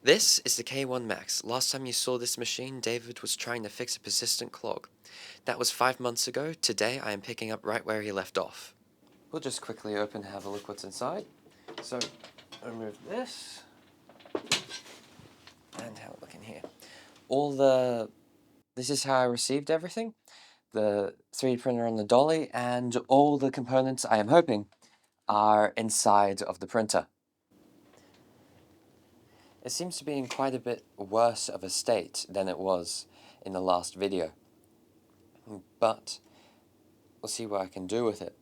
This is the K1 Max. Last time you saw this machine, David was trying to fix a persistent clog. That was 5 months ago. Today I am picking up right where he left off. We'll just quickly open and have a look what's inside. So, remove this, and have a look in here. This is how I received everything. The 3D printer on the dolly, and all the components, I am hoping, are inside of the printer. It seems to be in quite a bit worse of a state than it was in the last video, but we'll see what I can do with it.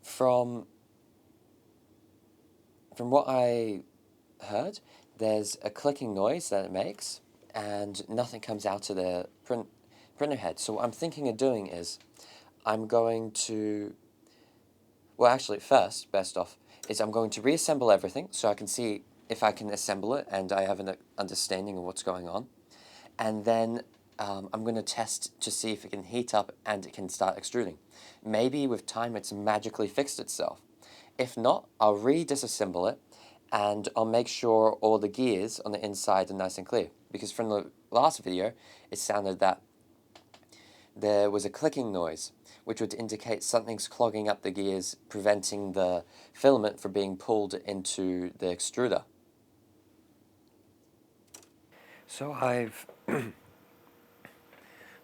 From what I heard, there's a clicking noise that it makes, and nothing comes out of the printer head. So what I'm thinking of doing is, I'm going to, well actually first, best off, is I'm going to reassemble everything so I can see if I can assemble it and I have an understanding of what's going on. And then I'm going to test to see if it can heat up and it can start extruding. Maybe with time it's magically fixed itself. If not, I'll disassemble it and I'll make sure all the gears on the inside are nice and clear. Because from the last video, it sounded that there was a clicking noise, which would indicate something's clogging up the gears, preventing the filament from being pulled into the extruder. So I've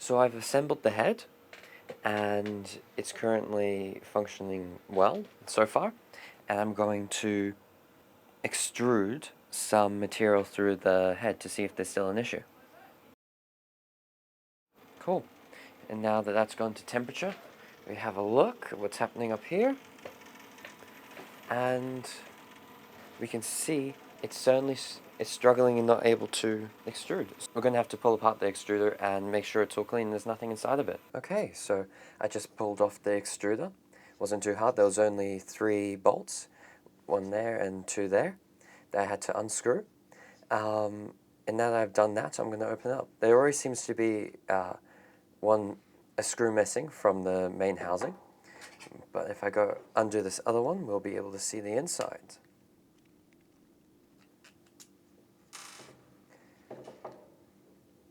assembled the head, and it's currently functioning well so far, and I'm going to extrude some material through the head to see if there's still an issue. Cool. And now that that's gone to temperature, we have a look at what's happening up here, and we can see it's struggling and not able to extrude. We're going to have to pull apart the extruder and make sure it's all clean and there's nothing inside of it. Okay, so I just pulled off the extruder. Wasn't too hard. There was only 3 bolts, 1 there and 2 there, that I had to unscrew. And now that I've done that, I'm going to open it up. There already seems to be a screw missing from the main housing, but if I go undo this other one, we'll be able to see the inside.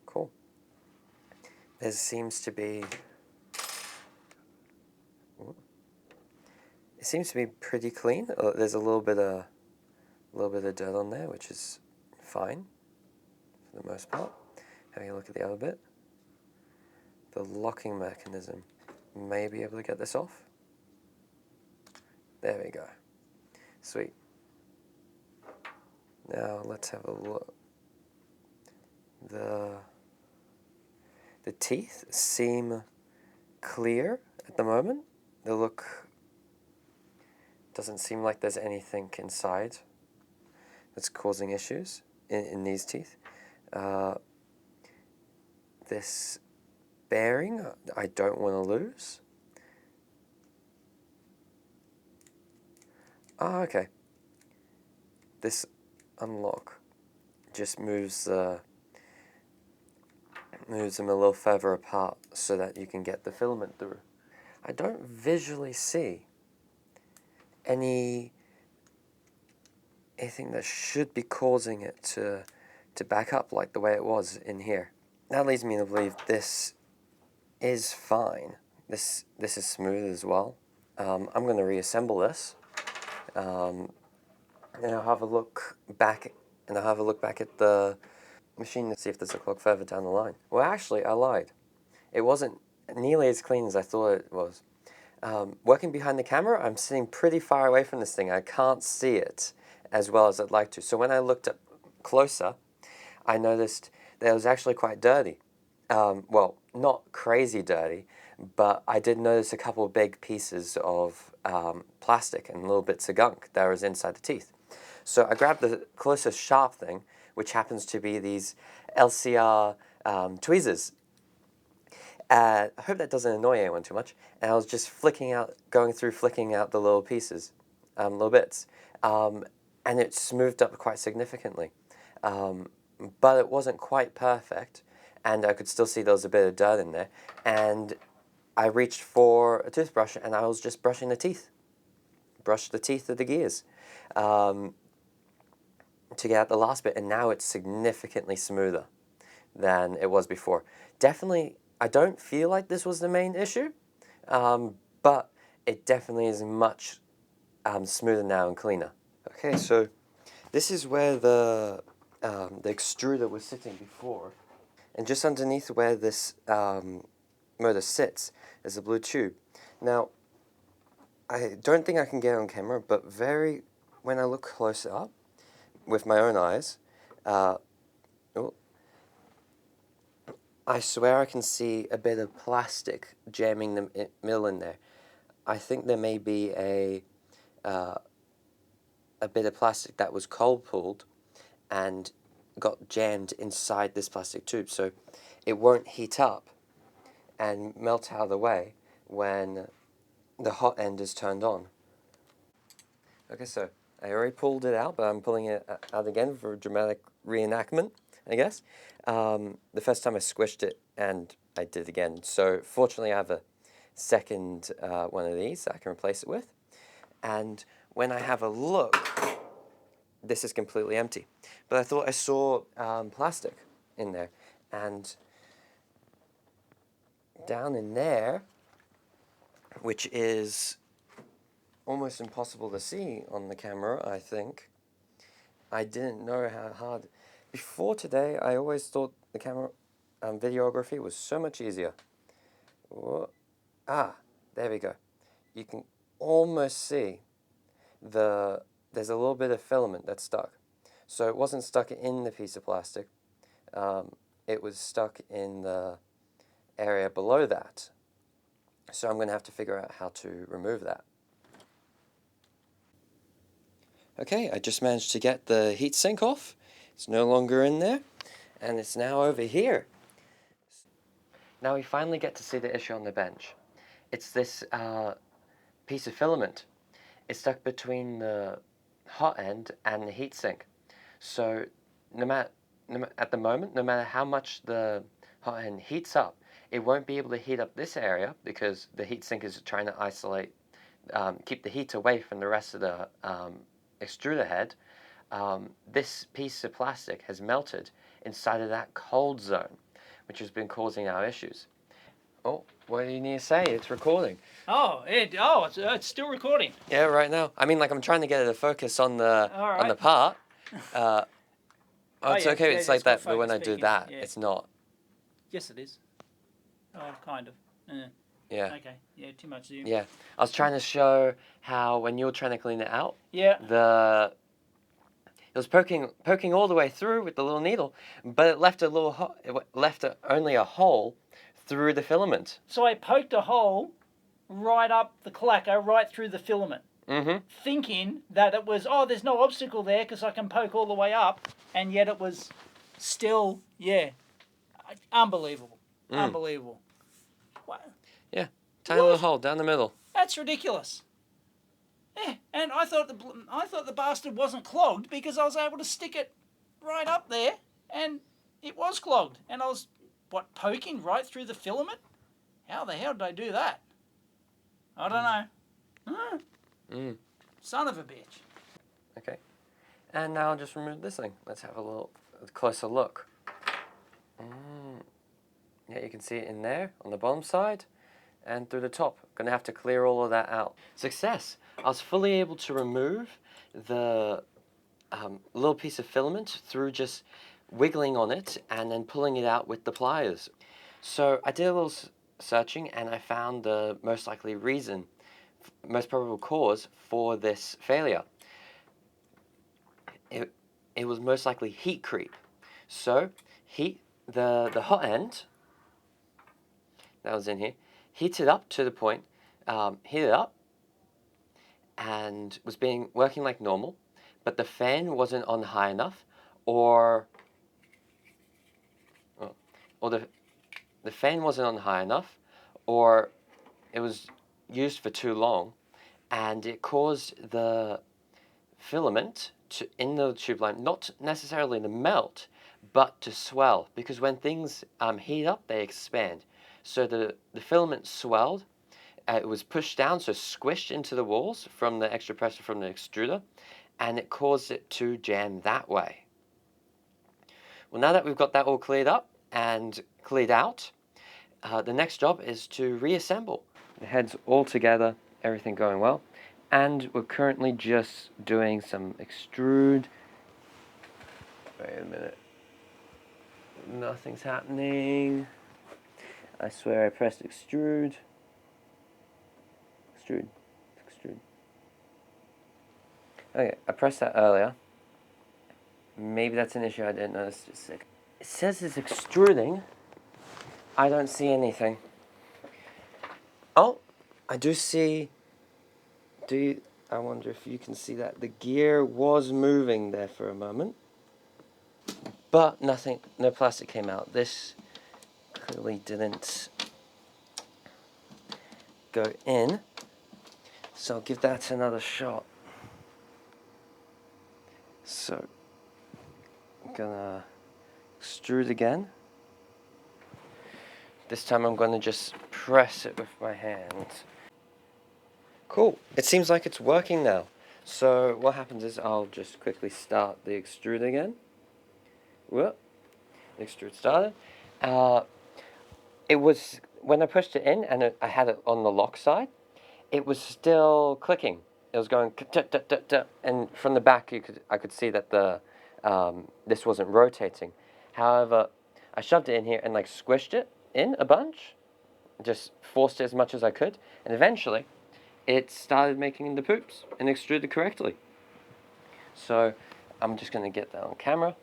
Cool. There seems to be, it seems to be pretty clean. There's a little bit of dirt on there, which is fine for the most part. Having a look at the other bit, the locking mechanism, may be able to get this off. There we go. Sweet. Now let's have a look. The teeth seem clear at the moment. Doesn't seem like there's anything inside that's causing issues in these teeth. This bearing, I don't want to lose. Okay. This unlock just moves them a little further apart so that you can get the filament through. I don't visually see anything that should be causing it to back up like the way it was in here. That leads me to believe this is fine. This is smooth as well. I'm going to reassemble this, and I'll have a look back. At the machine to see if there's a clog further down the line. Well, actually, I lied. It wasn't nearly as clean as I thought it was. Working behind the camera, I'm sitting pretty far away from this thing. I can't see it as well as I'd like to. So when I looked up closer, I noticed that it was actually quite dirty. Well, not crazy dirty, but I did notice a couple of big pieces of plastic and little bits of gunk that was inside the teeth. So I grabbed the closest sharp thing, which happens to be these LCR tweezers. I hope that doesn't annoy anyone too much. And I was just flicking out the little pieces, little bits. And it smoothed up quite significantly. But it wasn't quite perfect, and I could still see there was a bit of dirt in there. And I reached for a toothbrush, and I was just brushing the teeth. Brush the teeth of the gears. to get out the last bit, and now it's significantly smoother than it was before. Definitely, I don't feel like this was the main issue, but it definitely is much smoother now and cleaner. Okay, so this is where the extruder was sitting before, and just underneath where this motor sits is a blue tube. Now, I don't think I can get it on camera, but when I look closer up with my own eyes, oh, I swear I can see a bit of plastic jamming the middle in there. I think there may be a bit of plastic that was cold pulled and got jammed inside this plastic tube, so it won't heat up and melt out of the way when the hot end is turned on. Okay, so I already pulled it out, but I'm pulling it out again for a dramatic reenactment, I guess. The first time I squished it, and I did it again. So fortunately I have a second one of these that I can replace it with. And when I have a look, this is completely empty. But I thought I saw plastic in there. And down in there, which is almost impossible to see on the camera, I think. I didn't know how hard. Before today, I always thought the camera videography was so much easier. Whoa. Ah, there we go. You can almost see there's a little bit of filament that's stuck. So it wasn't stuck in the piece of plastic. It was stuck in the area below that. So I'm going to have to figure out how to remove that. Okay, I just managed to get the heatsink off. It's no longer in there, and it's now over here. Now we finally get to see the issue on the bench. It's this piece of filament. It's stuck between the hot end and the heatsink. So at the moment, no matter how much the hot end heats up, it won't be able to heat up this area because the heatsink is trying to isolate, keep the heat away from the rest of the extruder head. This piece of plastic has melted inside of that cold zone, which has been causing our issues. Oh, what do you need to say? It's recording. It's still recording. Yeah, right now. I mean, like I'm trying to get it to focus on the on the part. It's okay. It's like that, but when I do that, it's not. Yes, it is. Oh, kind of. Yeah. Okay. Yeah, too much zoom. Yeah, I was trying to show how when you were trying to clean it out. Yeah. It was poking all the way through with the little needle, but it left only a hole through the filament. So I poked a hole right up the clacker, right through the filament. Thinking that it was, there's no obstacle there because I can poke all the way up, and yet it was still, unbelievable. Unbelievable. Wow. Yeah, tiny little hole down the middle. That's ridiculous. Yeah, and I thought the bastard wasn't clogged because I was able to stick it right up there, and it was clogged. And I was, poking right through the filament? How the hell did I do that? I don't know. Son of a bitch. Okay, and now I'll just remove this thing. Let's have a closer look. Yeah, you can see it in there on the bottom side and through the top. Gonna have to clear all of that out. Success! I was fully able to remove the little piece of filament through just wiggling on it and then pulling it out with the pliers. So I did a little searching and I found the most likely reason, most probable cause for this failure. It was most likely heat creep. So the hot end that was in here heated up to the point, heated up and was working like normal, but the fan wasn't on high enough, or the fan wasn't on high enough, or it was used for too long, and it caused the filament in the tube line not necessarily to melt, but to swell, because when things heat up, they expand. So the filament swelled. It was pushed down, so squished into the walls from the extra pressure from the extruder, and it caused it to jam that way. Well, now that we've got that all cleared up and cleared out, the next job is to reassemble. The heads all together, everything going well, and we're currently just doing some extrude. Wait a minute. Nothing's happening. I swear I pressed extrude. Extrude. Extrude. Okay, I pressed that earlier. Maybe that's an issue I didn't notice. Just a second. It says it's extruding. I don't see anything. Oh, I do see. I wonder if you can see that. The gear was moving there for a moment. But nothing, no plastic came out. This clearly didn't go in. So I'll give that another shot. So, I'm gonna extrude again. This time I'm gonna just press it with my hand. Cool, it seems like it's working now. So what happens is I'll just quickly start the extrude again. Whoop, the extrude started. It was, when I pushed it in and I had it on the lock side, it was still clicking. It was going and from the back I could see that this wasn't rotating. However, I shoved it in here and like squished it in a bunch, just forced it as much as I could, and eventually it started making the poops and extruded correctly. So I'm just going to get that on camera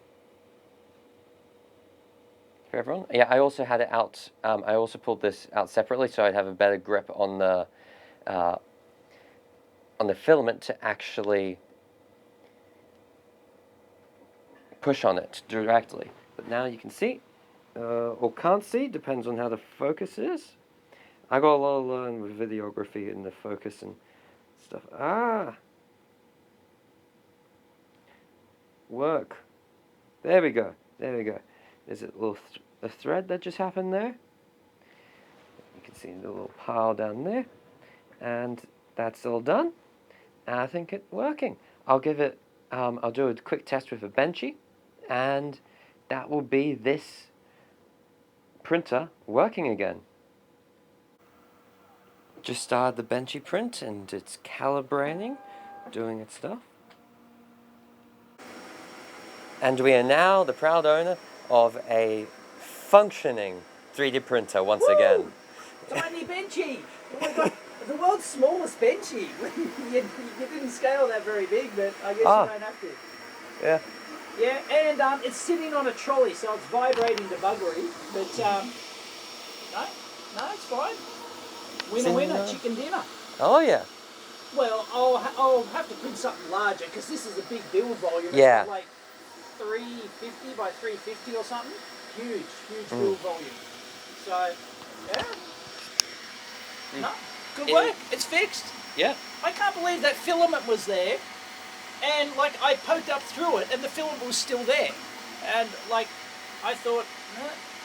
for everyone. Yeah, I also had it out. I also pulled this out separately so I'd have a better grip on the filament to actually push on it directly. But now you can see, or can't see, depends on how the focus is. I got a lot of learn with videography and the focus and stuff. Work. There we go. There we go. There's a little a thread that just happened there. You can see the little pile down there, and that's all done. And I think it's working. I'll give it. I'll do a quick test with a benchy, and that will be this printer working again. Just started the benchy print and it's calibrating, doing its stuff. And we are now the proud owner of a functioning 3D printer once again. Tiny benchy! Oh my god, the world's smallest benchy! you didn't scale that very big, but I guess you don't have to. Yeah. Yeah, and it's sitting on a trolley, so it's vibrating to buggery, but no, it's fine. Winner, winner, chicken dinner. Oh yeah. Well, I'll have to print something larger because this is a big build volume. Yeah. It's like 350 by 350 or something. Huge build volume. So, yeah. No, good work. It's fixed. Yeah. I can't believe that filament was there, and like I poked up through it, and the filament was still there, and like I thought.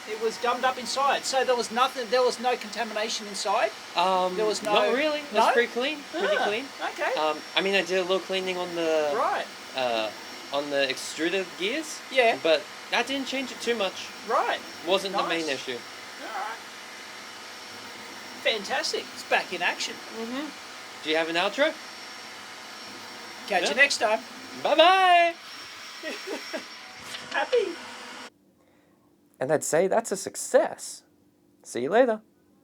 It was gummed up inside, so there was nothing. There was no contamination inside. There was no. Not really. It was pretty clean. Pretty clean. Okay. I mean, I did a little cleaning on the right. On the extruder gears. Yeah. But that didn't change it too much. Right. Wasn't the main issue. All right. Fantastic. It's back in action. Mhm. Do you have an outro? Catch you next time. Bye bye. Happy. And I'd say that's a success. See you later.